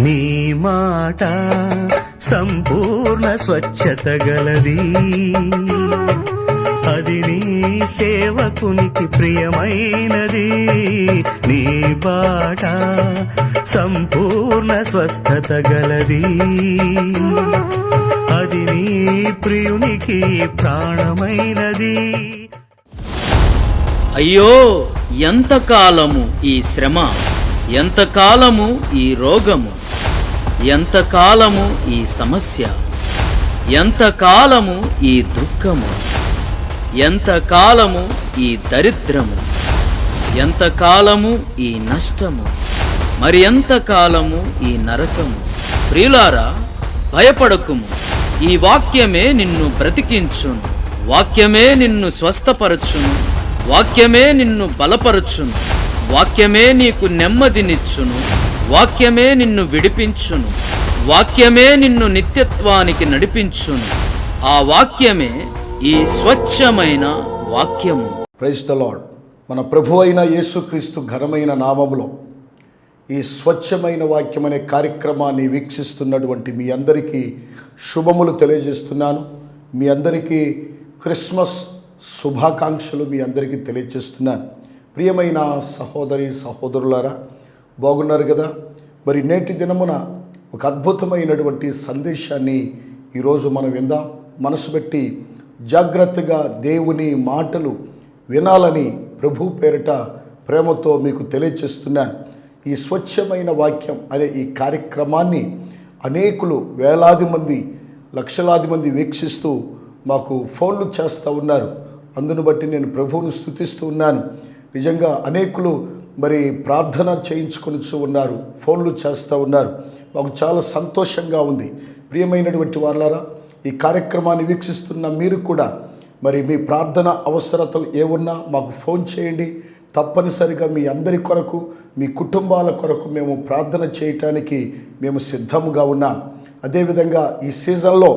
నీ మాట సంపూర్ణ స్వచ్ఛత గలది, అది నీ సేవకునికి ప్రియమైనది. నీ బాట సంపూర్ణ స్వస్థత గలది, అది నీ ప్రియునికి ప్రాణమైనది. అయ్యో, ఎంతకాలము ఈ శ్రమ, ఎంతకాలము ఈ రోగము, ఎంతకాలము ఈ సమస్య, ఎంతకాలము ఈ దుఃఖము, ఎంతకాలము ఈ దరిద్రము, ఎంతకాలము ఈ నష్టము, మరి ఎంతకాలము ఈ నరకము. ప్రియులారా, భయపడకుము, ఈ వాక్యమే నిన్ను బ్రతికించును, వాక్యమే నిన్ను స్వస్థపరచును, వాక్యమే నిన్ను బలపరచును, వాక్యమే నీకు నెమ్మదినిచ్చును, వాక్యమే నిన్ను విడిపించును, వాక్యమే నిన్ను నిత్యత్వానికి నడిపించును. ఆ వాక్యమే ఈ స్వచ్ఛమైన వాక్యము. Praise the Lord. మన ప్రభు అయిన యేసుక్రీస్తు ఘనమైన నామములో ఈ స్వచ్ఛమైన వాక్యం అనే కార్యక్రమాన్ని వీక్షిస్తున్నటువంటి మీ అందరికీ శుభములు తెలియజేస్తున్నాను. మీ అందరికీ క్రిస్మస్ శుభాకాంక్షలు మీ అందరికీ తెలియజేస్తున్నాను. ప్రియమైన సహోదరి సహోదరులారా, బాగున్నారు కదా? మరి నేటి దినమున ఒక అద్భుతమైనటువంటి సందేశాన్ని ఈరోజు మనం విందాం. మనసు పెట్టి జాగ్రత్తగా దేవుని మాటలు వినాలని ప్రభు పేరిట ప్రేమతో మీకు తెలియజేస్తున్నాను. ఈ స్వచ్ఛమైన వాక్యం అనే ఈ కార్యక్రమాన్ని అనేకులు వేలాది మంది, లక్షలాది మంది వీక్షిస్తూ మాకు ఫోన్లు చేస్తూ ఉన్నారు. అందును బట్టి నేను ప్రభువును స్తుతిస్తూ ఉన్నాను. నిజంగా అనేకులు మరి ప్రార్థన చేయించుకొని ఉన్నారు, ఫోన్లు చేస్తూ ఉన్నారు. మాకు చాలా సంతోషంగా ఉంది. ప్రియమైనటువంటి వారులారా, ఈ కార్యక్రమాన్ని వీక్షిస్తున్న మీరు కూడా మరి మీ ప్రార్థన అవసరతలు ఏమున్నా మాకు ఫోన్ చేయండి. తప్పనిసరిగా మీ అందరి కొరకు, మీ కుటుంబాల కొరకు మేము ప్రార్థన చేయటానికి మేము సిద్ధంగా ఉన్నాం. అదేవిధంగా ఈ సీజన్లో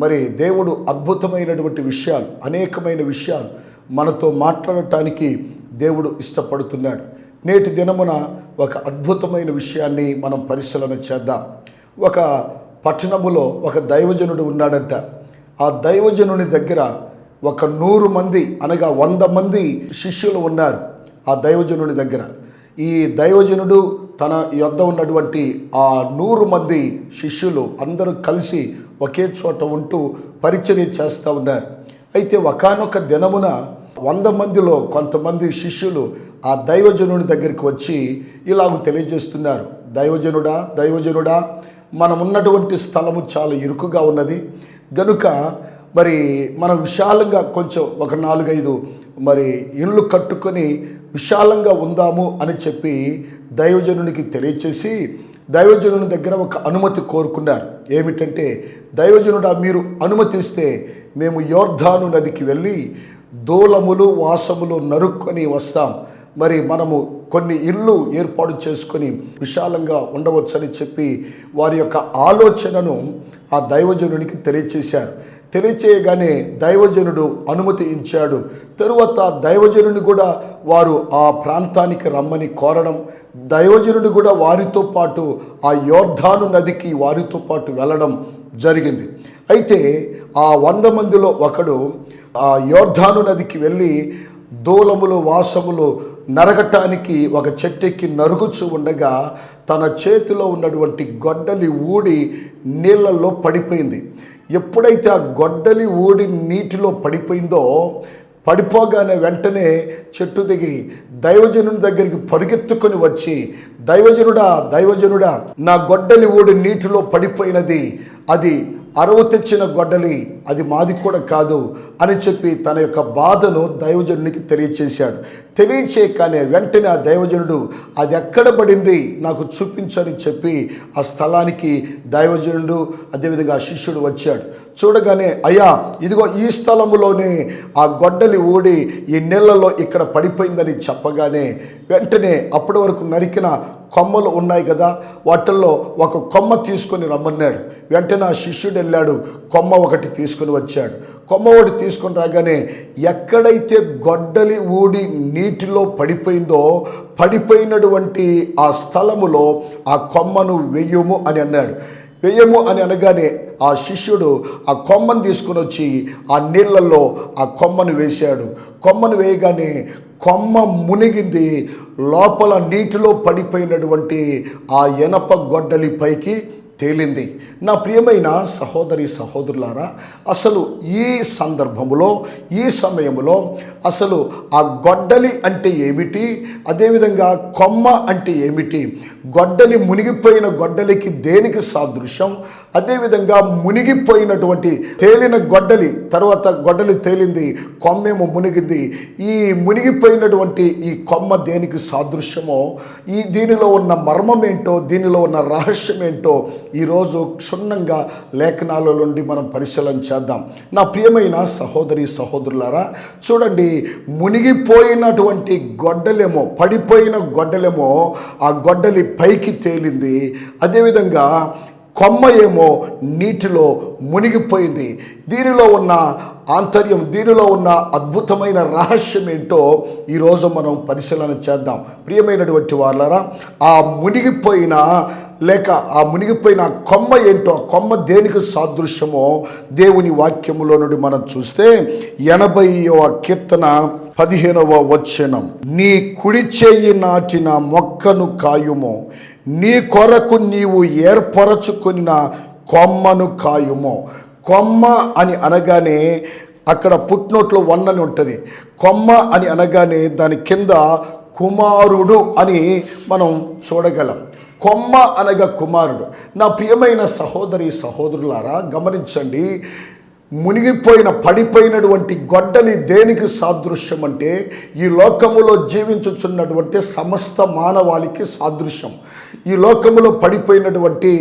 మరి దేవుడు అద్భుతమైనటువంటి విషయాలు, అనేకమైన విషయాలు మనతో మాట్లాడటానికి దేవుడు ఇష్టపడుతున్నాడు. నేటి దినమున ఒక అద్భుతమైన విషయాన్ని మనం పరిశీలన చేద్దాం. ఒక పట్టణములో ఒక దైవజనుడు ఉన్నాడంట. ఆ దైవజనుని దగ్గర ఒక 100 మంది అనగా 100 మంది శిష్యులు ఉన్నారు ఆ దైవజనుని దగ్గర. ఈ దైవజనుడు తన యొద్ద ఉన్నటువంటి ఆ 100 మంది శిష్యులు అందరూ కలిసి ఒకే చోట ఉంటూ పరిచర్య చేస్తూ ఉన్నారు. అయితే ఒకానొక దినమున 100 మందిలో కొంతమంది శిష్యులు ఆ దైవజనుని దగ్గరికి వచ్చి ఇలాగ తెలియజేస్తున్నారు. దైవజనుడా, మనం ఉన్నటువంటి స్థలము చాలా ఇరుకుగా ఉన్నది గనుక మరి మనం విశాలంగా కొంచెం ఒక 4-5 మరి ఇండ్లు కట్టుకొని విశాలంగా ఉందాము అని చెప్పి దైవజనునికి తెలియచేసి దైవజనుని దగ్గర ఒక అనుమతి కోరుకున్నారు. ఏమిటంటే, దైవజనుడా, మీరు అనుమతిస్తే మేము యోర్ధాను నదికి వెళ్ళి దూలములు వాసములు నరుక్కొని వస్తాం. మరి మనము కొన్ని ఇళ్ళు ఏర్పాటు చేసుకొని విశాలంగా ఉండవచ్చని చెప్పి వారి యొక్క ఆలోచనను ఆ దైవజనునికి తెలియచేశారు. తెలియచేయగానే దైవజనుడు అనుమతి ఇచ్చాడు. తరువాత దైవజనుని కూడా వారు ఆ ప్రాంతానికి రమ్మని కోరడం, దైవజనుడు కూడా వారితో పాటు ఆ యోర్ధాను నదికి వారితో పాటు వెళ్ళడం జరిగింది. అయితే ఆ 100 మందిలో ఒకడు ఆ యోర్ధాను నదికి వెళ్ళి దూలములు వాసములు నరగటానికి ఒక చెట్టెక్కి నరుగుచూ ఉండగా తన చేతిలో ఉన్నటువంటి గొడ్డలి ఊడి నీళ్ళల్లో పడిపోయింది. ఎప్పుడైతే ఆ గొడ్డలి ఊడి నీటిలో పడిపోయిందో, పడిపోగానే వెంటనే చెట్టు దిగి దైవజనుని దగ్గరికి పరిగెత్తుకొని వచ్చి, దైవజనుడా, నా గొడ్డలి ఊడి నీటిలో పడిపోయినది, అది అరవు తెచ్చిన గొడ్డలి, అది మాది కూడా కాదు అని చెప్పి తన యొక్క బాధను దైవజనునికి తెలియచేశాడు. తెలియచేయగానే వెంటనే ఆ దైవజనుడు అది ఎక్కడ పడింది నాకు చూపించని చెప్పి ఆ స్థలానికి దైవజనుడు అదేవిధంగా శిష్యుడు వచ్చాడు. చూడగానే అయ్యా ఇదిగో ఈ స్థలములోనే ఆ గొడ్డలి ఊడి ఈ నీళ్ళలో ఇక్కడ పడిపోయిందని చెప్పగానే వెంటనే అప్పటి వరకు నరికిన కొమ్మలు ఉన్నాయి కదా, వాటిల్లో ఒక కొమ్మ తీసుకొని రమ్మన్నాడు. వెంటనే ఆ శిష్యుడు వెళ్ళాడు, కొమ్మ ఒకటి తీసుకొని వచ్చాడు. కొమ్మ ఒకటి తీసుకొని రాగానే ఎక్కడైతే గొడ్డలి ఊడి నీటిలో పడిపోయిందో పడిపోయినటువంటి ఆ స్థలములో ఆ కొమ్మను వెయ్యము అని అన్నాడు. వెయ్యము అని అనగానే ఆ శిష్యుడు ఆ కొమ్మను తీసుకుని వచ్చి ఆ నీళ్ళల్లో ఆ కొమ్మను వేశాడు. కొమ్మను వేయగానే కొమ్మ మునిగింది. లోపల నీటిలో పడిపోయినటువంటి ఆ ఇనప గొడ్డలి పైకి తేలింది. నా ప్రియమైన సహోదరి సహోదరులారా, అసలు ఈ సందర్భంలో ఈ సమయంలో అసలు ఆ గొడ్డలి అంటే ఏమిటి, అదేవిధంగా కొమ్మ అంటే ఏమిటి, గొడ్డలి మునిగిపోయిన గొడ్డలికి దేనికి సాదృశ్యం, అదేవిధంగా మునిగిపోయినటువంటి తేలిన గొడ్డలి తర్వాత గొడ్డలి తేలింది, కొమ్మేమో మునిగింది, ఈ మునిగిపోయినటువంటి ఈ కొమ్మ దేనికి సాదృశ్యమో, దీనిలో ఉన్న మర్మం ఏంటో, దీనిలో ఉన్న రహస్యం ఏంటో ఈరోజు క్షుణ్ణంగా లేఖనాల నుండి మనం పరిశీలన చేద్దాం. నా ప్రియమైన సహోదరి సహోదరులారా, చూడండి, మునిగిపోయినటువంటి గొడ్డలేమో, పడిపోయిన గొడ్డలేమో ఆ గొడ్డలి పైకి తేలింది, అదేవిధంగా కొమ్మ ఏమో నీటిలో మునిగిపోయింది. దీనిలో ఉన్న ఆంతర్యం, దీనిలో ఉన్న అద్భుతమైన రహస్యం ఏంటో ఈరోజు మనం పరిశీలన చేద్దాం. ప్రియమైనటువంటి వాళ్ళారా, ఆ మునిగిపోయిన కొమ్మ ఏంటో, ఆ కొమ్మ దేనికి సాదృశ్యమో దేవుని వాక్యములో నుండి మనం చూస్తే 80వ కీర్తన 15వ వచనం, నీ కుడి చెయ్యి నాటిన మొక్కను కాయుము, నీ కొరకు నీవు ఏర్పరచుకున్న కొమ్మను కాయుము. కొమ్మ అని అనగానే అక్కడ పుట్నోట్లో 1 అని ఉంటుంది. కొమ్మ అని అనగానే దాని కింద కుమారుడు అని మనం చూడగలం. కొమ్మ అనగా కుమారుడు. నా ప్రియమైన సహోదరి సహోదరులారా, గమనించండి, పడిపోయినటువంటి గొడ్డలి దేనికి సాదృశ్యం అంటే ఈ లోకములో జీవించుచున్నటువంటి సమస్త మానవాళికి సాదృశ్యం. ఈ లోకములో పడిపోయినటువంటి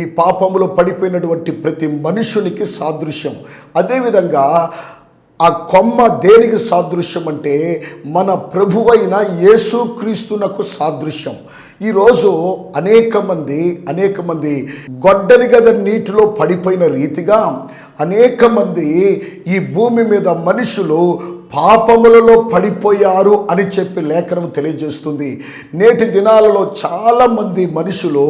ఈ పాపములో పడిపోయినటువంటి ప్రతి మనుషునికి సాదృశ్యం. అదేవిధంగా ఆ కొమ్మ దేనికి సాదృశ్యం అంటే మన ప్రభువైన యేసుక్రీస్తునకు సాదృశ్యం. ఈరోజు అనేక మంది గొడ్డలి గద నీటిలో పడిపోయిన రీతిగా అనేక మంది ఈ భూమి మీద మనుషులు పాపములలో పడిపోయారు అని చెప్పి లేఖనం తెలియజేస్తుంది. నేటి దినాలలో చాలామంది మనుషులు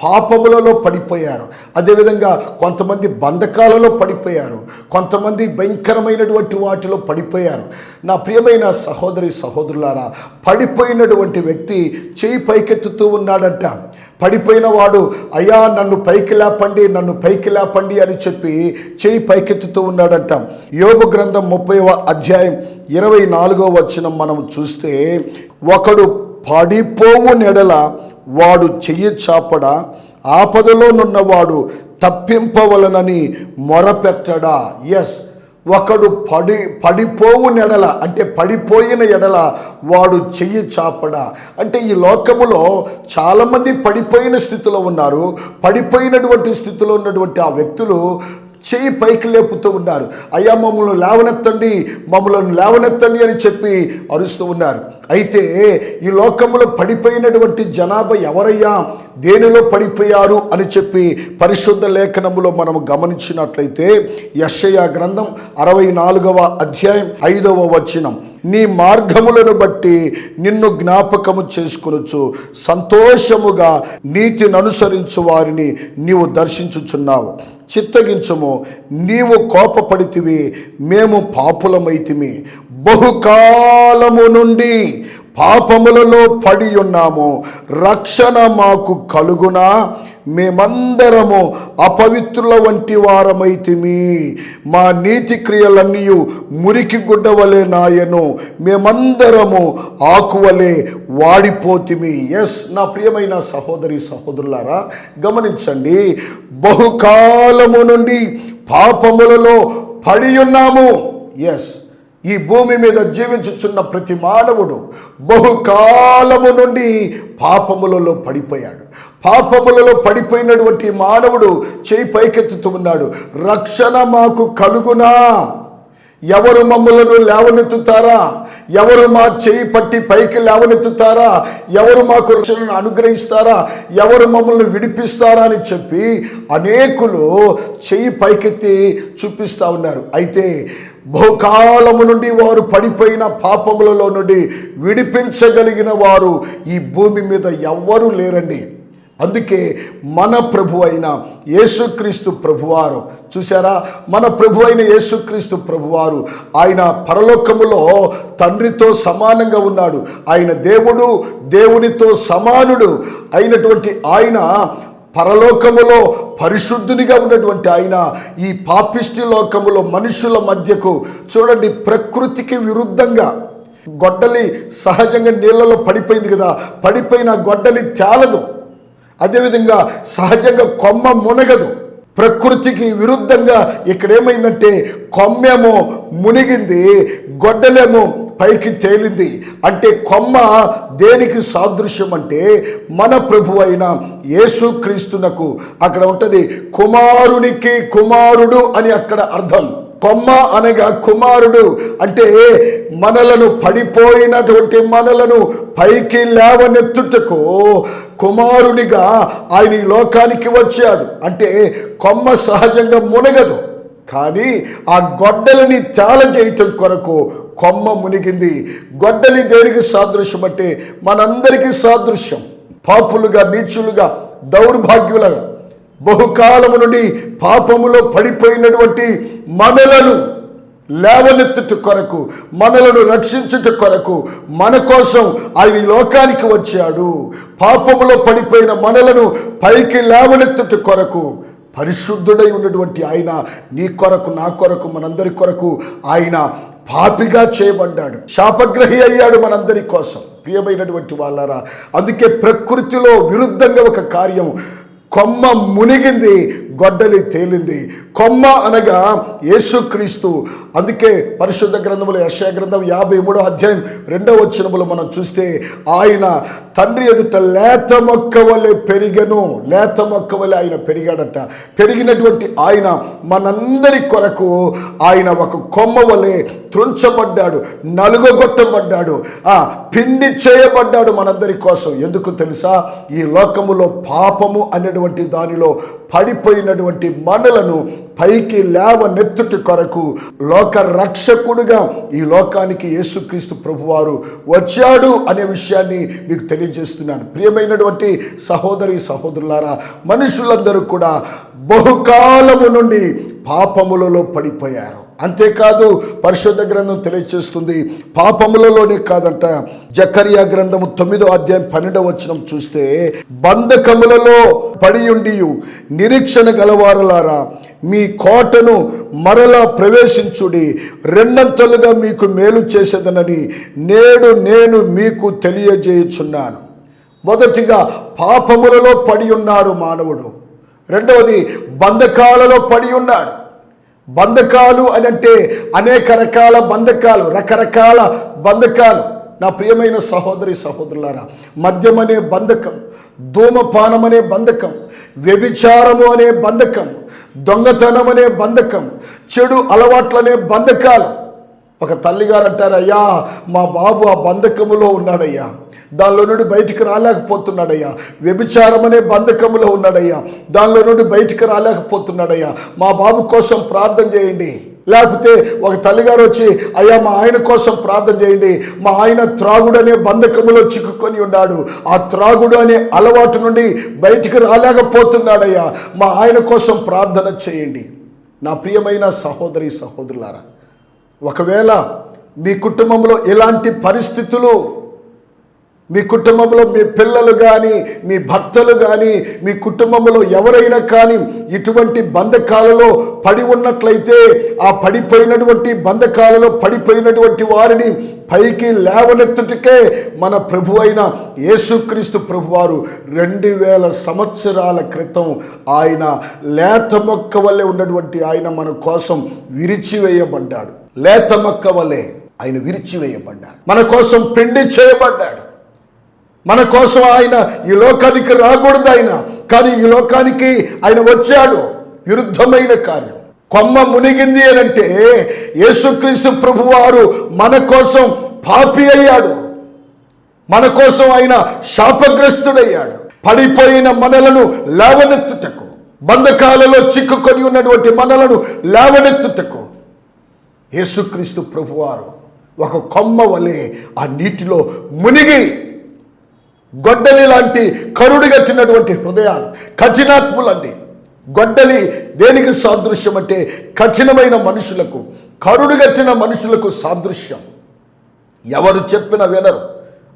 పాపములలో పడిపోయారు. అదేవిధంగా కొంతమంది బంధకాలలో పడిపోయారు, కొంతమంది భయంకరమైనటువంటి వాటిలో పడిపోయారు. నా ప్రియమైన సహోదరి సహోదరులారా, పడిపోయినటువంటి వ్యక్తి చేయి పైకెత్తుతూ ఉన్నాడంట. పడిపోయిన వాడు, అయ్యా నన్ను పైకి లేపండి అని చెప్పి చేయి పైకెత్తుతూ ఉన్నాడంట. యోబు గ్రంథం 30వ అధ్యాయం 24వ వచనం మనం చూస్తే, ఒకడు పడిపోవు నెడల వాడు చెయ్యి చాపడా, ఆపదలోనున్నవాడు తప్పింపవలనని మొరపెట్టడా. ఎస్, ఒకడు పడిపోవు నెడల అంటే పడిపోయిన ఎడల వాడు చెయ్యి చాపడా. అంటే ఈ లోకములో చాలామంది పడిపోయిన స్థితిలో ఉన్నారు. పడిపోయినటువంటి స్థితిలో ఉన్నటువంటి ఆ వ్యక్తులు చెయ్యి పైకి లేపుతూ ఉన్నారు. అయ్యా మమ్మల్ని లేవనెత్తండి అని చెప్పి అరుస్తూ ఉన్నారు. అయితే ఈ లోకంలో పడిపోయినటువంటి జనాభా ఎవరయ్యా, దేనిలో పడిపోయారు అని చెప్పి పరిశుద్ధ లేఖనములో మనం గమనించినట్లయితే యెషయా గ్రంథం 64వ అధ్యాయం 5వ వచనం, నీ మార్గములను బట్టి నిన్ను జ్ఞాపకము చేసుకొనుచు సంతోషముగా నీతిని అనుసరించు వారిని నీవు దర్శించుచున్నావు. చిత్తగించుము, నీవు కోపపడితివి, మేము పాపులమైతిమి, బహుకాలము నుండి పాపములలో పడి ఉన్నాము, రక్షణ మాకు కలుగునా, మేమందరము అపవిత్రుల వంటి వారమైతిమి, మా నీతి క్రియలన్నీ మురికి గుడ్డ వలె నాయను, మేమందరము ఆకువలే వాడిపోతిమి. ఎస్, నా ప్రియమైన సహోదరి సహోదరులారా, గమనించండి, బహుకాలము నుండి పాపములలో పడి ఉన్నాము. ఎస్, ఈ భూమి మీద జీవించుచున్న ప్రతి మానవుడు బహుకాలము నుండి పాపములలో పడిపోయాడు. పాపములలో పడిపోయినటువంటి మానవుడు చేయి పైకెత్తుతూ ఉన్నాడు, రక్షణ మాకు కలుగునా? ఎవరు మమ్మలను లేవనెత్తుతారా? ఎవరు మా చేయి పట్టి పైకి లేవనెత్తుతారా? ఎవరు మాకు రక్షణను అనుగ్రహిస్తారా? ఎవరు మమ్మల్ని విడిపిస్తారా అని చెప్పి అనేకులు చేయి పైకెత్తి చూపిస్తూ ఉన్నారు. అయితే బహుకాలము నుండి వారు పడిపోయిన పాపములలో నుండి విడిపించగలిగిన వారు ఈ భూమి మీద ఎవ్వరూ లేరండి. అందుకే మన ప్రభు అయిన యేసుక్రీస్తు ప్రభువారు, చూసారా, మన ప్రభు అయిన యేసుక్రీస్తు ప్రభువారు ఆయన పరలోకములో తండ్రితో సమానంగా ఉన్నాడు. ఆయన దేవుడు, దేవునితో సమానుడు అయినటువంటి ఆయన పరలోకములో పరిశుద్ధునిగా ఉన్నటువంటి ఆయన ఈ పాపిష్టి లోకములో మనుషుల మధ్యకు, చూడండి, ప్రకృతికి విరుద్ధంగా గొడ్డలి సహజంగా నీళ్ళలో పడిపోయింది కదా, పడిపోయిన గొడ్డలి తేలదు. అదేవిధంగా సహజంగా కొమ్మ మునగదు. ప్రకృతికి విరుద్ధంగా ఇక్కడ ఏమైందంటే కొమ్మేమో మునిగింది, గొడ్డలేమో పైకి తేలింది. అంటే కొమ్మ దేనికి సాదృశ్యం అంటే మన ప్రభు అయిన యేసుక్రీస్తునకు. అక్కడ ఉంటుంది కుమారునికి కుమారుడు అని అక్కడ అర్థం. కొమ్మ అనగా కుమారుడు అంటే మనలను, పడిపోయినటువంటి మనలను పైకి లేవనెత్తుటకు కుమారునిగా ఆయన ఈ లోకానికి వచ్చాడు. అంటే కొమ్మ సహజంగా మునగదు, కానీ ఆ గొడ్డలిని తేలజేయటం కొరకు కొమ్మ మునిగింది. గొడ్డలి దేనికి సాదృశ్యం అంటే మనందరికీ సాదృశ్యం. పాపులుగా, నీచులుగా, దౌర్భాగ్యులుగా బహుకాలము నుండి పాపములో పడిపోయినటువంటి మనలను లేవనెత్తుట కొరకు, మనలను రక్షించుట కొరకు మన కోసం ఆయన ఈ లోకానికి వచ్చాడు. పాపములో పడిపోయిన మనలను పైకి లేవనెత్తుట కొరకు పరిశుద్ధుడై ఉన్నటువంటి ఆయన నీ కొరకు, నా కొరకు, మనందరి కొరకు ఆయన పాపిగా చేయబడ్డాడు, శాపగ్రహి అయ్యాడు మనందరి కోసం. ప్రియమైనటువంటి వాళ్ళారా, అందుకే ప్రకృతిలో విరుద్ధంగా ఒక కార్యం, కొమ్మ మునిగింది, గొడ్డలి తేలింది. కొమ్మ అనగా యేసుక్రీస్తు. అందుకే పరిశుద్ధ గ్రంథములు యెషయా గ్రంథం 53వ అధ్యాయం 2వ వచనములో మనం చూస్తే ఆయన తండ్రి ఎదుట లేత మొక్క వలె పెరిగెను. లేత మొక్క వలె ఆయన పెరిగాడట. పెరిగినటువంటి ఆయన మనందరి కొరకు ఆయన ఒక కొమ్మ వలె త్రుంచబడ్డాడు, నలుగొట్టబడ్డాడు, పిండి చేయబడ్డాడు మనందరి కోసం. ఎందుకు తెలుసా? ఈ లోకములో పాపము అనేటువంటి దానిలో పడిపోయినటువంటి మనలను పైకి లేవనెత్తుట కొరకు లోక రక్షకుడుగా ఈ లోకానికి యేసుక్రీస్తు ప్రభువారు వచ్చాడు అనే విషయాన్ని మీకు తెలియజేస్తున్నాను. ప్రియమైనటువంటి సహోదరి సహోదరులారా, మనుషులందరూ కూడా బహుకాలము నుండి పాపములలో పడిపోయారు. అంతేకాదు పరిశుద్ధ గ్రంథం తెలియజేస్తుంది, పాపములలోనే కాదంట. జకర్యా గ్రంథము 9వ అధ్యాయం 12వ వచనం చూస్తే, బంధకములలో పడియుండి నిరీక్షణ గలవారులారా మీ కోటను మరలా ప్రవేశించుడి, రెండంతలుగా మీకు మేలు చేసేదనని నేడు నేను మీకు తెలియజేయుచున్నాను. మొదటిగా పాపములలో పడి ఉన్నారు మానవుడు. రెండవది బంధకాలలో పడి ఉన్నాడు. బంధకాలు అని అంటే అనేక రకాల బంధకాలు, రకరకాల బంధకాలు. నా ప్రియమైన సహోదరి సహోదరులారా, మద్యం అనే బంధకం, ధూమపానం అనే బంధకం, వ్యభిచారము అనే బంధకం, దొంగతనం అనే బంధకం, చెడు అలవాట్లనే బంధకాలు. ఒక తల్లిగారు అంటారు, అయ్యా మా బాబు ఆ బంధకములో ఉన్నాడయ్యా, దానిలో నుండి బయటికి రాలేకపోతున్నాడయ్యా, వ్యభిచారం అనే బంధకములో ఉన్నాడయ్యా, దానిలో నుండి బయటికి రాలేకపోతున్నాడయ్యా, మా బాబు కోసం ప్రార్థన చేయండి. లేకపోతే ఒక తల్లిగారు వచ్చి, అయ్యా మా ఆయన కోసం ప్రార్థన చేయండి, మా ఆయన త్రాగుడు అనే బంధకములో చిక్కుకొని ఉన్నాడు, ఆ త్రాగుడు అనే అలవాటు నుండి బయటికి రాలేకపోతున్నాడయ్యా, మా ఆయన కోసం ప్రార్థన చేయండి. నా ప్రియమైన సహోదరి సహోదరులారా, ఒకవేళ మీ కుటుంబంలో ఎలాంటి పరిస్థితులు, మీ కుటుంబంలో మీ పిల్లలు కానీ, మీ భర్తలు కానీ, మీ కుటుంబంలో ఎవరైనా కానీ ఇటువంటి బంధకాలలో పడి ఉన్నట్లయితే, ఆ పడిపోయినటువంటి బంధకాలలో పడిపోయినటువంటి వారిని పైకి లేవనెత్తుటకే మన ప్రభు అయిన యేసుక్రీస్తు ప్రభువారు 2000 సంవత్సరాల క్రితం ఆయన లేత మొక్క వల్లే ఉన్నటువంటి ఆయన మన కోసం విరిచివేయబడ్డాడు. లేత మొక్క వలె ఆయన విరిచివేయబడ్డాడు. మన కోసం పిండి చేయబడ్డాడు. మన కోసం ఆయన ఈ లోకానికి రాకూడదు ఆయన, కానీ ఈ లోకానికి ఆయన వచ్చాడు. విరుద్ధమైన కార్యం. కొమ్మ మునిగింది అనంటే యేసుక్రీస్తు ప్రభువారు మన కోసం పాపి అయ్యాడు. మన కోసం ఆయన శాపగ్రస్తుడయ్యాడు. పడిపోయిన మనలను లేవనెత్తుటకు, బంధకాలలో చిక్కుకొని ఉన్నటువంటి మనలను లేవనెత్తుటకు యేసుక్రీస్తు ప్రభువారు ఒక కొమ్మ వలె ఆ నీటిలో మునిగి, గొడ్డలి లాంటి కరుడు కట్టినటువంటి హృదయాలు, కఠినాత్ములండి. గొడ్డలి దేనికి సాదృశ్యం అంటే కఠినమైన మనుషులకు, కరుడు కట్టిన మనుషులకు సాదృశ్యం. ఎవరు చెప్పినా వినరు.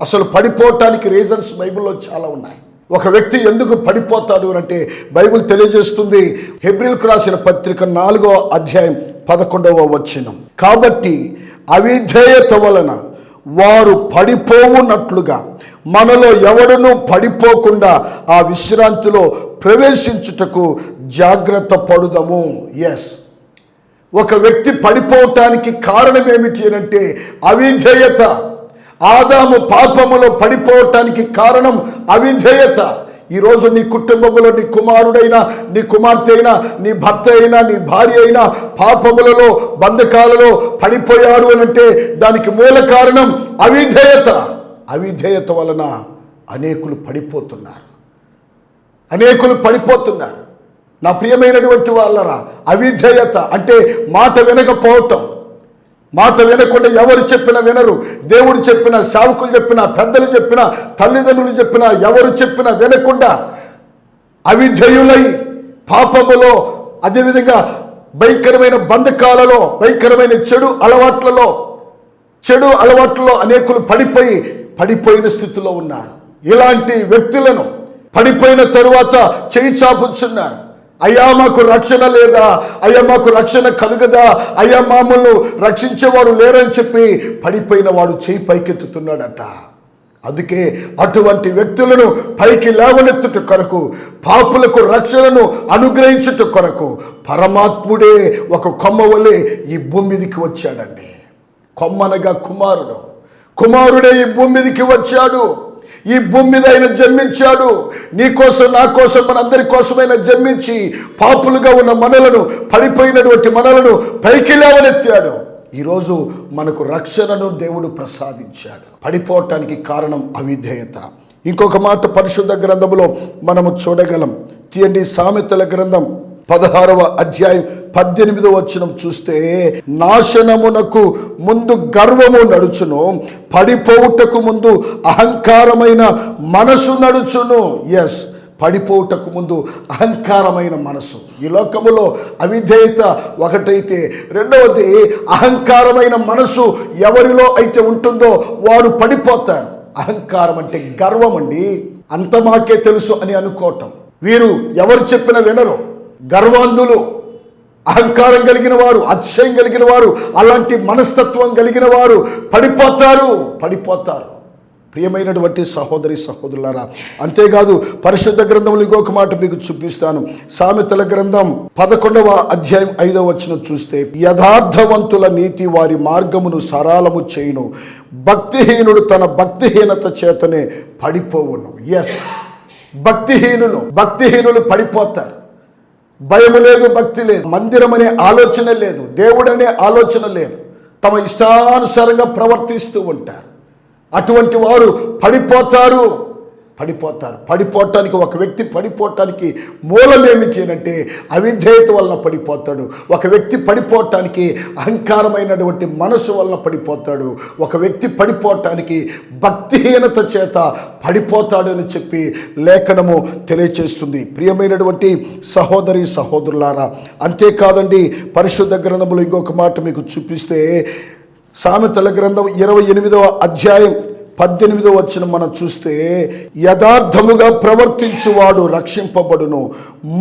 అసలు పడిపోవటానికి రీజన్స్ బైబిల్లో చాలా ఉన్నాయి. ఒక వ్యక్తి ఎందుకు పడిపోతాడు అంటే బైబిల్ తెలియజేస్తుంది. హెబ్రీయులకు రాసిన పత్రిక 4వ అధ్యాయం 11వ వచనం, కాబట్టి అవిధేయత వలన వారు పడిపోవునట్లుగా మనలో ఎవడునూ పడిపోకుండా ఆ విశ్రాంతిలో ప్రవేశించుటకు జాగ్రత్త పడుదము. ఎస్, ఒక వ్యక్తి పడిపోవటానికి కారణం ఏమిటి అంటే అవిధేయత. ఆదాము పాపములో పడిపోవటానికి కారణం అవిధేయత. ఈరోజు నీ కుటుంబంలో నీ కుమారుడైనా, నీ కుమార్తె అయినా, నీ భర్త అయినా, నీ భార్య అయినా పాపములలో, బంధకాలలో పడిపోయారు అనంటే దానికి మూల కారణం అవిధేయత. అవిధేయత వలన అనేకులు పడిపోతున్నారు. నా ప్రియమైనటువంటి వాళ్ళరా, అవిధేయత అంటే మాట వినకపోవటం. మాట వినకుండా ఎవరు చెప్పినా వినరు. దేవుడు చెప్పినా, సేవకులు చెప్పినా, పెద్దలు చెప్పినా, తల్లిదండ్రులు చెప్పినా, ఎవరు చెప్పినా వినకుండా అవిధేయులై పాపములో, అదేవిధంగా భయంకరమైన బంధకాలలో, భయంకరమైన చెడు అలవాట్లలో అనేకులు పడిపోయిన స్థితిలో ఉన్నారు. ఇలాంటి వ్యక్తులను పడిపోయిన తరువాత చేయి చాపుచున్నారు. అయ్యా మాకు రక్షణ లేదా, అయ్యా మాకు రక్షణ కలుగదా, అయ్యా మామూలు రక్షించేవారు లేరని చెప్పి పడిపోయిన వాడు చేయి పైకెత్తుతున్నాడట. అందుకే అటువంటి వ్యక్తులను పైకి లేవనెత్తుట కొరకు, పాపులకు రక్షణను అనుగ్రహించుట కొరకు పరమాత్ముడే ఒక కొమ్మ వలె ఈ భూమి మీదకి వచ్చాడండి. కొమ్మనగా కుమారుడే ఈ భూమి మీదకి వచ్చాడు. ఈ భూమి మీద ఆయన జన్మించాడు. నీ కోసం, నా కోసం, మనందరి కోసమైనా జన్మించి పాపులుగా ఉన్న మనలను, పడిపోయినటువంటి మనలను పైకి లేవనెత్తాడు. ఈరోజు మనకు రక్షణను దేవుడు ప్రసాదించాడు. పడిపోవటానికి కారణం అవిధేయత. ఇంకొక మాట పరిశుద్ధ గ్రంథములో మనము చూడగలం. తీయండి, సామెతల గ్రంథం 16వ అధ్యాయం 18వ వచనం చూస్తే, నాశనమునకు ముందు గర్వము నడుచును, పడిపోవుటకు ముందు అహంకారమైన మనసు నడుచును. ఎస్, పడిపోవుటకు ముందు అహంకారమైన మనసు. ఈ లోకములో అవిధేయత ఒకటైతే, రెండవది అహంకారమైన మనసు ఎవరిలో అయితే ఉంటుందో వారు పడిపోతారు. అహంకారం అంటే గర్వం అండి. అంత మాకే తెలుసు అని అనుకోవటం. వీరు ఎవరు చెప్పినా వినరు. గర్వాంధులు, అహంకారం కలిగిన వారు, అతిశయం కలిగిన వారు, అలాంటి మనస్తత్వం కలిగిన వారు పడిపోతారు. ప్రియమైనటువంటి సహోదరి సహోదరులారా, అంతేకాదు పరిశుద్ధ గ్రంథంలో ఇంకొక మాట మీకు చూపిస్తాను. సామెతల గ్రంథం 11వ అధ్యాయం 5వ వచనం చూస్తే, యథార్థవంతుల నీతి వారి మార్గమును సరళము చేయును, భక్తిహీనుడు తన భక్తిహీనత చేతనే పడిపోవును. ఎస్, భక్తిహీనులు పడిపోతారు. భయము లేదు, భక్తి లేదు, మందిరం అనే ఆలోచన లేదు, దేవుడనే ఆలోచన లేదు, తమ ఇష్టానుసారంగా ప్రవర్తిస్తూ ఉంటారు. అటువంటి వారు పడిపోవటానికి ఒక వ్యక్తి పడిపోవటానికి మూలం ఏమిటి అంటే అవిధేయత వలన పడిపోతాడు. ఒక వ్యక్తి పడిపోవటానికి అహంకారమైనటువంటి మనసు వలన పడిపోతాడు. ఒక వ్యక్తి పడిపోవటానికి భక్తిహీనత చేత పడిపోతాడు అని చెప్పి లేఖనము తెలియచేస్తుంది. ప్రియమైనటువంటి సహోదరి సహోదరులారా, అంతేకాదండి, పరిశుద్ధ గ్రంథములో ఇంకొక మాట మీకు చూపిస్తే, సామెతల గ్రంథం 28వ అధ్యాయం 18వ వచనం మనం చూస్తే, యథార్థముగా ప్రవర్తించువాడు రక్షింపబడును,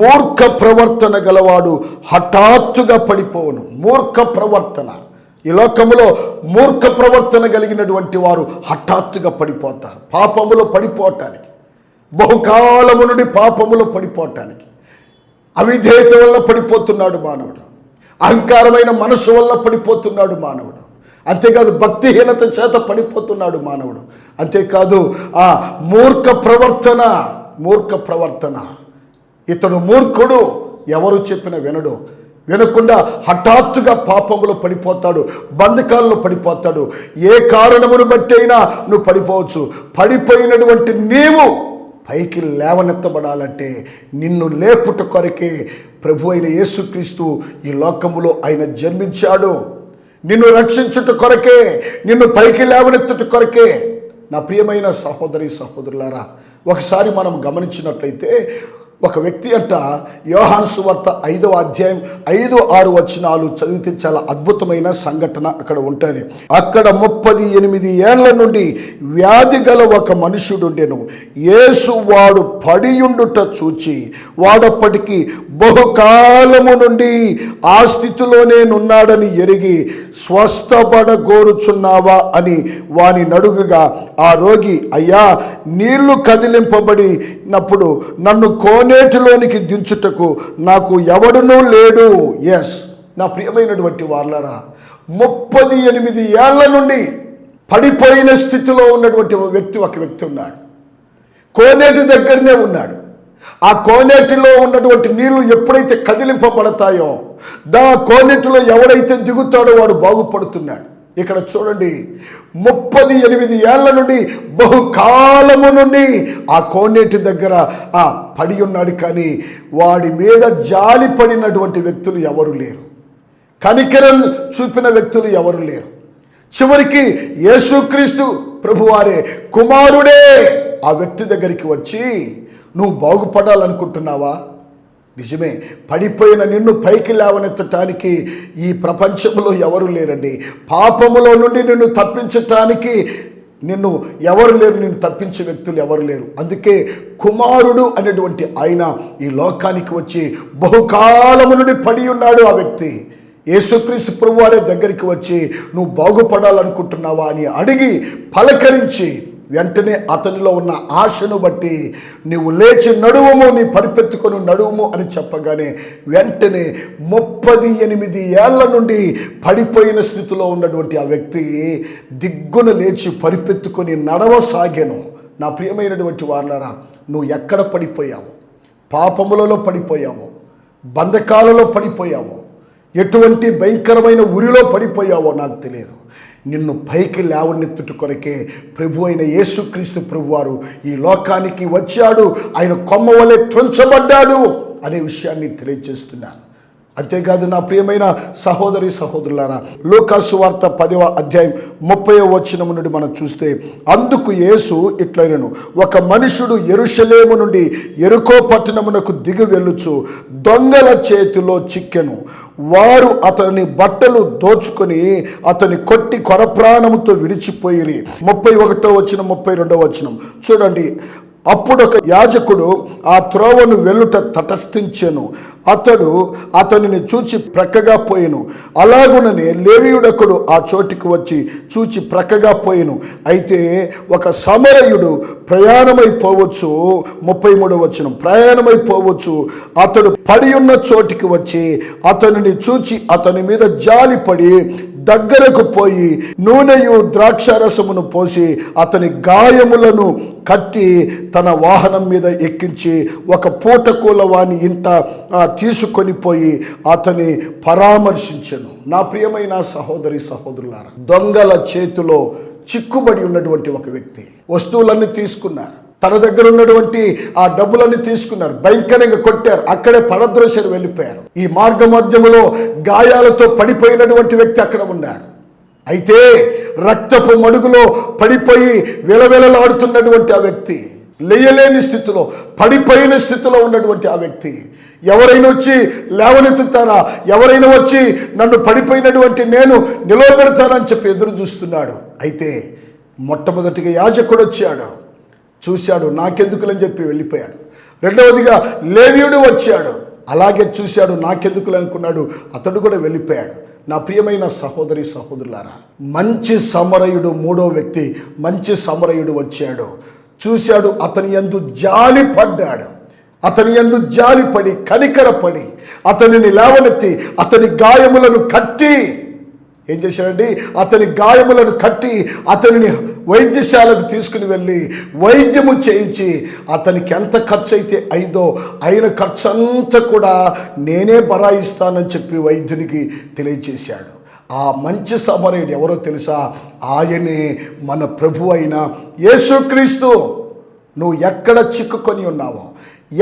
మూర్ఖ ప్రవర్తన గలవాడు హఠాత్తుగా పడిపోవును. మూర్ఖ ప్రవర్తన, ఈ లోకములో మూర్ఖ ప్రవర్తన కలిగినటువంటి వారు హఠాత్తుగా పడిపోతారు. పాపములో పడిపోవటానికి, బహుకాలము నుండి పాపములో పడిపోవటానికి, అవిధేయత వల్ల పడిపోతున్నాడు మానవుడు. అహంకారమైన మనసు వల్ల పడిపోతున్నాడు మానవుడు. అంతేకాదు భక్తిహీనత చేత పడిపోతున్నాడు మానవుడు. అంతేకాదు ఆ మూర్ఖ ప్రవర్తన. ఇతడు మూర్ఖుడు, ఎవరు చెప్పిన వినడు. వినకుండా హఠాత్తుగా పాపములో పడిపోతాడు, బంధకాల్లో పడిపోతాడు. ఏ కారణమును బట్టి అయినా నువ్వు పడిపోవచ్చు. పడిపోయినటువంటి నీవు పైకి లేవనెత్తబడాలంటే నిన్ను లేపుట కొరకే ప్రభు అయిన యేసుక్రీస్తు ఈ లోకములో ఆయన జన్మించాడు. నిన్ను రక్షించుట కొరకే, నిన్ను పైకి లేవనెత్తుట కొరకే. నా ప్రియమైన సహోదరి సహోదరులారా, ఒకసారి మనం గమనించినట్లయితే ఒక వ్యక్తి అంట యోహాను సువార్త 5వ అధ్యాయం 5-6 వచనాలు చదివితే చాలా అద్భుతమైన సంఘటన అక్కడ ఉంటుంది. అక్కడ 38 ఏళ్ల నుండి వ్యాధి గల ఒక మనుషుడుండెను. యేసు వాడు పడియుండుట చూచి వాడప్పటికి బహుకాలము నుండి ఆ స్థితిలోనే నున్నాడని ఎరిగి స్వస్థపడగోరుచున్నావా అని వాని నడుగుగా ఆ రోగి, అయ్యా నీళ్లు కదిలింపబడినప్పుడు నన్ను కోనేటిలోనికి దించుటకు నాకు ఎవడునూ లేడు. ఎస్, నా ప్రియమైనటువంటి వాళ్ళరా, 38 ఏళ్ల నుండి పడిపోయిన స్థితిలో ఉన్నటువంటి ఒక వ్యక్తి ఉన్నాడు. కోనేటి దగ్గరనే ఉన్నాడు. ఆ కోనేటిలో ఉన్నటువంటి నీళ్లు ఎప్పుడైతే కదిలింపబడతాయో కోనేటిలో ఎవడైతే దిగుతాడో వాడు బాగుపడుతున్నాడు. ఇక్కడ చూడండి, 38 ఏళ్ల నుండి బహుకాలము నుండి ఆ కోనేటి దగ్గర పడి ఉన్నాడు. కానీ వాడి మీద జాలి పడినటువంటి వ్యక్తులు ఎవరు లేరు, కనికరం చూపిన వ్యక్తులు ఎవరు లేరు. చివరికి యేసుక్రీస్తు ప్రభువారే, కుమారుడే ఆ వ్యక్తి దగ్గరికి వచ్చి, నువ్వు బాగుపడాలనుకుంటున్నావా? నిజమే, పడిపోయిన నిన్ను పైకి లేవనెత్తటానికి ఈ ప్రపంచంలో ఎవరు లేరండి. పాపములో నుండి నిన్ను తప్పించటానికి ఎవరు లేరు, నిన్ను తప్పించే వ్యక్తులు ఎవరు లేరు. అందుకే కుమారుడు అనేటువంటి ఆయన ఈ లోకానికి వచ్చి బహుకాలము నుండి పడి ఉన్నాడు. ఆ వ్యక్తి యేసుక్రీస్తు ప్రభువారే దగ్గరికి వచ్చి, నువ్వు బాగుపడాలనుకుంటున్నావా అని అడిగి పలకరించి వెంటనే అతనిలో ఉన్న ఆశను బట్టి నీవు లేచి నడువుము, నీ పరిపెత్తుకొని నడువుము అని చెప్పగానే వెంటనే 38 ఏళ్ల నుండి పడిపోయిన స్థితిలో ఉన్నటువంటి ఆ వ్యక్తి దిగ్గున లేచి పరిపెత్తుకొని నడవసాగాను. నా ప్రియమైనటువంటి వాళ్ళారా, నువ్వు ఎక్కడ పడిపోయావు? పాపములలో పడిపోయావు, బంధకాలలో పడిపోయావు, ఎటువంటి భయంకరమైన ఉరిలో పడిపోయావో నాకు తెలియదు. నిన్ను పైకి లేవనెత్తుట కొరకే ప్రభు అయిన యేసుక్రీస్తు ప్రభువారు ఈ లోకానికి వచ్చాడు. ఆయన కొమ్మ వలె త్రుంచబడ్డాడు అనే విషయాన్ని తెలియజేస్తున్నాను. అంతేకాదు నా ప్రియమైన సహోదరి సహోదరులారా, లూకాసు సువార్త 10వ అధ్యాయం 30వ వచనం నుండి మనం చూస్తే, అందుకు యేసు ఇట్లనెను, ఒక మనుషుడు యెరూషలేము నుండి యెరికో పట్టణమునకు దిగి వెళ్ళుచు దొంగల చేతిలో చిక్కెను. వారు అతని బట్టలు దోచుకొని అతని కొట్టి కొరప్రాణముతో విడిచిపోయిరి. 31వ వచనం 32వ వచనం చూడండి. అప్పుడు ఒక యాజకుడు ఆ త్రోవను వెళ్ళుట తటస్థించెను. అతడు అతనిని చూచి ప్రక్కగా పోయెను. అలాగుననే లేవీయుడొకడు ఆ చోటికి వచ్చి చూచి ప్రక్కగా పోయెను. అయితే ఒక సమరయుడు ప్రయాణమైపోవచ్చు. 33వ వచనం, ప్రయాణమైపోవచ్చు. అతడు పడి ఉన్న చోటికి వచ్చి అతనిని చూచి అతని మీద జాలిపడి దగ్గరకు పోయి నూనెయు ద్రాక్షారసమును పోసి అతని గాయములను కట్టి తన వాహనం మీద ఎక్కించి ఒక పూటకూల వాని ఇంట తీసుకొని పోయి అతని పరామర్శించెను. నా ప్రియమైన సహోదరి సహోదరులారా, దొంగల చేతిలో చిక్కుబడి ఉన్నటువంటి ఒక వ్యక్తి వస్తువులన్నీ తీసుకున్నారు. తన దగ్గర ఉన్నటువంటి ఆ డబ్బులన్నీ తీసుకున్నారు, భయంకరంగా కొట్టారు, అక్కడే పడద్రోశారు, వెళ్ళిపోయారు. ఈ మార్గ మధ్యములో గాయాలతో పడిపోయినటువంటి వ్యక్తి అక్కడ ఉన్నాడు. అయితే రక్తపు మడుగులో పడిపోయి విలవిలలాడుతున్నటువంటి ఆ వ్యక్తి, లేయలేని స్థితిలో పడిపోయిన స్థితిలో ఉన్నటువంటి ఆ వ్యక్తి, ఎవరైనా వచ్చి లేవనెత్తుతారా, ఎవరైనా వచ్చి నన్ను పడిపోయినటువంటి నేను నిలవబెడతానని చెప్పి ఎదురు చూస్తున్నాడు. అయితే మొట్టమొదటిగా యాజకుడు వచ్చాడు, చూశాడు, నాకెందుకులని చెప్పి వెళ్ళిపోయాడు. రెండవదిగా లేవీయుడు వచ్చాడు, అలాగే చూశాడు, నాకెందుకులు అనుకున్నాడు, అతడు కూడా వెళ్ళిపోయాడు. నా ప్రియమైన సహోదరి సహోదరులారా, మంచి సమరయుడు, మూడో వ్యక్తి మంచి సమరయుడు వచ్చాడు, చూశాడు, అతని యందు జాలి పడ్డాడు. అతని యందు జాలిపడి కనికరపడి అతనిని లేవనెత్తి అతని గాయములను కట్టి ఏం చేశాడండి? అతని గాయములను కట్టి అతనిని వైద్యశాలకు తీసుకుని వెళ్ళి వైద్యము చేయించి అతనికి ఎంత ఖర్చు అయితే అయిందో అయిన ఖర్చు అంతా కూడా నేనే బరాయిస్తానని చెప్పి వైద్యునికి తెలియజేశాడు. ఆ మంచి సమరయుడు ఎవరో తెలుసా? ఆయనే మన ప్రభు అయిన యేసుక్రీస్తు. నువ్వు ఎక్కడ చిక్కుకొని ఉన్నావో,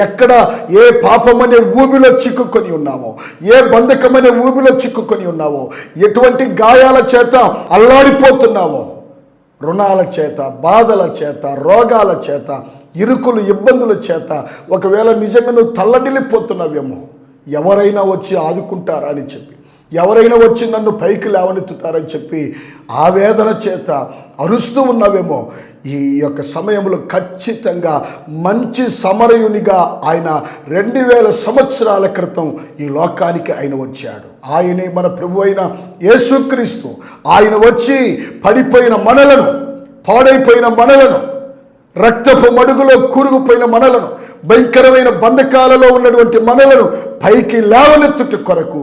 ఎక్కడ ఏ పాపమనే ఊబిలో చిక్కుకొని ఉన్నావో, ఏ బంధకమనే ఊబిలో చిక్కుకొని ఉన్నావో, ఎటువంటి గాయాల చేత అల్లాడిపోతున్నావో, రుణాల చేత, బాధల చేత, రోగాల చేత, ఇరుకులు ఇబ్బందుల చేత ఒకవేళ నిజంగా నువ్వు తల్లడిల్లిపోతున్నావేమో, ఎవరైనా వచ్చి ఆదుకుంటారా అని చెప్పి, ఎవరైనా వచ్చి నన్ను పైకి లేవనెత్తుతారని చెప్పి ఆవేదన చేత అరుస్తూ ఉన్నావేమో, ఈ యొక్క సమయంలో ఖచ్చితంగా మంచి సమరయునిగా ఆయన 2000 సంవత్సరాల క్రితం ఈ లోకానికి ఆయన వచ్చాడు. ఆయనే మన ప్రభు అయిన యేసుక్రీస్తు. ఆయన వచ్చి పడిపోయిన మనలను, పాడైపోయిన మనలను, రక్తపు మడుగులో కూరుకుపోయిన మనలను, భయంకరమైన బంధకాలలో ఉన్నటువంటి మనలను పైకి లేవనెత్తుట కొరకు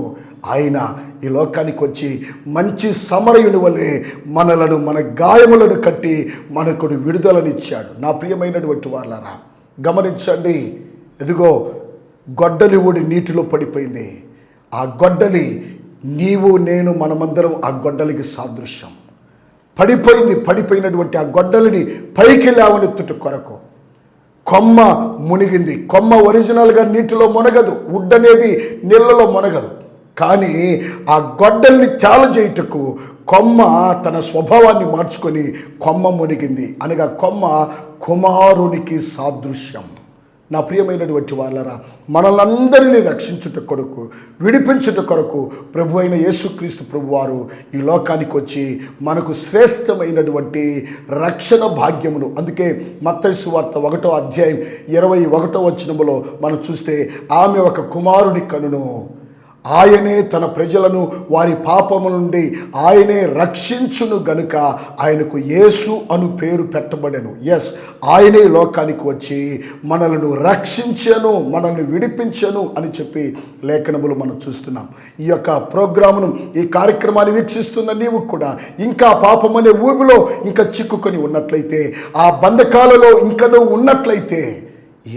ఆయన ఈ లోకానికి వచ్చి మంచి సమరయుని వలె మనలను, మన గాయములను కట్టి మనకు విడుదలనిచ్చాడు. నా ప్రియమైనటువంటి వాళ్ళారా, గమనించండి. ఎదుగో గొడ్డలి ఊడి నీటిలో పడిపోయింది. ఆ గొడ్డలి నీవు నేను మనమందరం ఆ గొడ్డలికి సాదృశ్యం. పడిపోయినటువంటి ఆ గొడ్డలిని పైకి లేవనెత్తుట కొరకు కొమ్మ మునిగింది. కొమ్మ ఒరిజినల్గా నీటిలో మునగదు, వుడ్ అనేది నీళ్ళలో మునగదు. కానీ ఆ గొడ్డల్ని తేలజేయుటకు కొమ్మ తన స్వభావాన్ని మార్చుకొని కొమ్మ మునిగింది. అనగా కొమ్మ కుమారునికి సాదృశ్యం. నా ప్రియమైనటువంటి వాళ్ళరా, మనలందరినీ రక్షించుట కొరకు, విడిపించుట కొరకు ప్రభు అయిన యేసుక్రీస్తు ప్రభువారు ఈ లోకానికి వచ్చి మనకు శ్రేష్టమైనటువంటి రక్షణ భాగ్యమును, అందుకే మత్తయి సువార్త 1వ అధ్యాయం 21వ వచనములో మనం చూస్తే, ఆమె ఒక కుమారుని కనును, ఆయనే తన ప్రజలను వారి పాపము నుండి ఆయనే రక్షించును గనుక ఆయనకు యేసు అను పేరు పెట్టబడెను. ఆయనే లోకానికి వచ్చి మనలను రక్షించెను, మనల్ని విడిపించెను అని చెప్పి లేఖనములు మనం చూస్తున్నాం. ఈ యొక్క ప్రోగ్రామును, ఈ కార్యక్రమాన్ని వీక్షిస్తున్న నీవు కూడా ఇంకా పాపమనే ఊబిలో ఇంకా చిక్కుకొని ఉన్నట్లయితే, ఆ బంధకాలలో ఇంకా నువ్వు ఉన్నట్లయితే, ఈ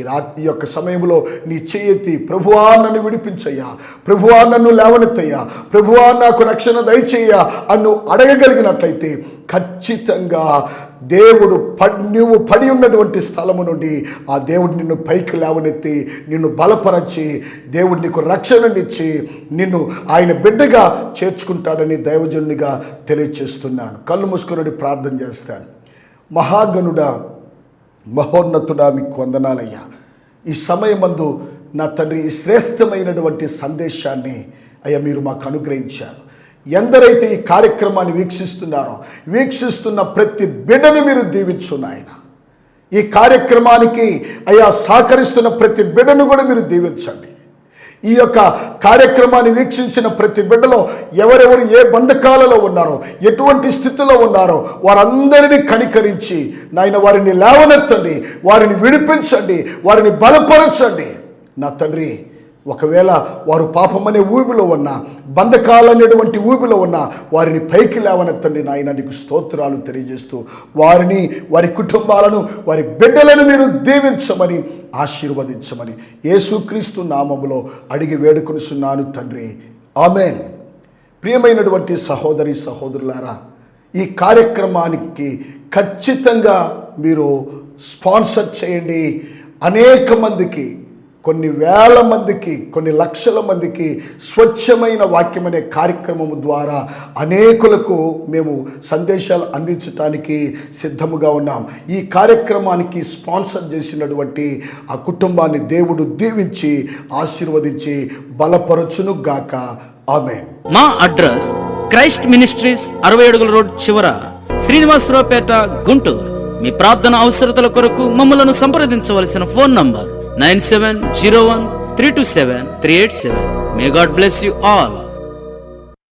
యొక్క సమయంలో నీ చేయెత్తి, ప్రభువా నన్ను విడిపించయ్యా, ప్రభువా నన్ను లేవనెత్తయ్యా, ప్రభువా నాకు రక్షణ దయచేయ్యా అన్ను అడగగలిగినట్లయితే ఖచ్చితంగా దేవుడు నువ్వు పడి ఉన్నటువంటి స్థలము నుండి ఆ దేవుడు నిన్ను పైకి లేవనెత్తి నిన్ను బలపరచి దేవుడు నీకు రక్షణనిచ్చి నిన్ను ఆయన బిడ్డగా చేర్చుకుంటాడని దైవజనునిగా తెలియచేస్తున్నాను. కళ్ళు మూసుకొని ప్రార్థన చేస్తాను. మహాగణుడా, మహోన్నతుడా, మీకు వందనాలయ్యా. ఈ సమయమందు నా తండ్రి ఈ శ్రేష్టమైనటువంటి సందేశాన్ని అయ్యా మీరు మాకు అనుగ్రహించారు. ఎందరైతే ఈ కార్యక్రమాన్ని వీక్షిస్తున్న ప్రతి బిడ్డను మీరు దీవించు నాయన. ఈ కార్యక్రమానికి అయ్యా సహకరిస్తున్న ప్రతి బిడ్డను కూడా మీరు దీవించండి. ఈ యొక్క కార్యక్రమాన్ని వీక్షించిన ప్రతి బిడ్డలో ఎవరెవరు ఏ బంధకాలలో ఉన్నారో, ఎటువంటి స్థితిలో ఉన్నారో వారందరినీ కనికరించి నాయన వారిని లేవనెత్తండి, వారిని విడిపించండి, వారిని బలపరచండి. నా తండ్రి, ఒకవేళ వారు పాపమనే ఊబిలో ఉన్నా, బంధకాలనేటువంటి ఊబిలో ఉన్నా వారిని పైకి లేవనెత్తండి నాయన. నీకు స్తోత్రాలు తెలియజేస్తూ వారిని, వారి కుటుంబాలను, వారి బిడ్డలను మీరు దీవించమని, ఆశీర్వదించమని యేసుక్రీస్తు నామములో అడిగి వేడుకొనుచున్నాను తండ్రి, ఆమేన్. ప్రియమైనటువంటి సహోదరి సహోదరులారా, ఈ కార్యక్రమానికి ఖచ్చితంగా మీరు స్పాన్సర్ చేయండి. అనేక మందికి, కొన్ని వేల మందికి, కొన్ని లక్షల మందికి స్వచ్ఛమైన వాక్యం అనే కార్యక్రమం ద్వారా అనేకులకు మేము సందేశాలు అందించడానికి సిద్ధముగా ఉన్నాం. ఈ కార్యక్రమానికి స్పాన్సర్ చేసినటువంటి ఆ కుటుంబాన్ని దేవుడు దీవించి ఆశీర్వదించి బలపరచును గాక. ఆమేన్. మా అడ్రస్ క్రైస్ట్ మినిస్ట్రీస్ 67 రోడ్ చివర, శ్రీనివాసరావుపేట, గుంటూరు. మీ ప్రార్థన అవసరతల కొరకు మమ్మలను సంప్రదించవలసిన phone number 9701327387. May God bless you all.